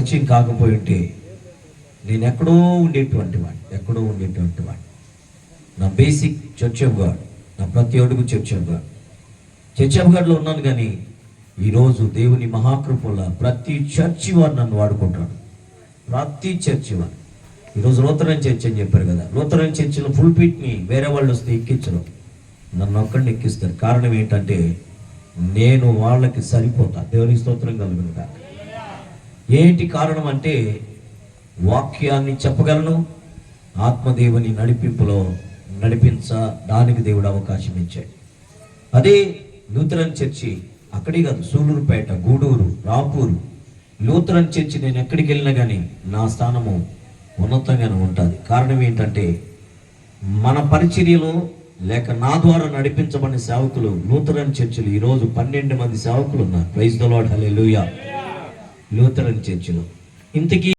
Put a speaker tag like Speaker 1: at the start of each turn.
Speaker 1: పరిచయం కాకపోయి ఉంటే నేను ఎక్కడో ఉండేటువంటి వాడిని. నా బేసిక్ చర్చ్ ఆఫ్ గాడ్, నా ప్రతి అడుగు చర్చ్ ఆఫ్ గాడ్లో ఉన్నాను. కానీ ఈరోజు దేవుని మహాకృపల ప్రతి చర్చి వారు నన్ను వాడుకుంటాడు. ప్రతి చర్చి వారు. ఈరోజు లూథరన్ చర్చ్ అని చెప్పారు కదా, లూథరన్ చర్చిలో ఫుల్ పీట్ని వేరే వాళ్ళు వస్తే ఎక్కించరు, నన్ను ఒక్కడిని ఎక్కిస్తారు. కారణం ఏంటంటే నేను వాళ్ళకి సరిపోతా. దేవునికి స్తోత్రం కలుగునుగా. ఏంటి కారణం అంటే వాక్యాన్ని చెప్పగలను, ఆత్మదేవుని నడిపింపులో దానికి దేవుడు అవకాశం ఇచ్చాడు. అదే లూథరన్ చర్చి అక్కడే కాదు, సూలూరుపేట, గూడూరు, రాపూరు లూథరన్ చర్చి నేను ఎక్కడికి వెళ్ళినా కానీ నా స్థానము ఉన్నతంగానే ఉంటుంది. కారణం ఏంటంటే మన పరిచర్యలో లేక నా ద్వారా నడిపించబడిన సేవకులు లూథరన్ చర్చిలు ఈరోజు 12 మంది సేవకులు ఉన్నారు. Praise the Lord, hallelujah. Lutheran చర్చిలో ఇంతకీ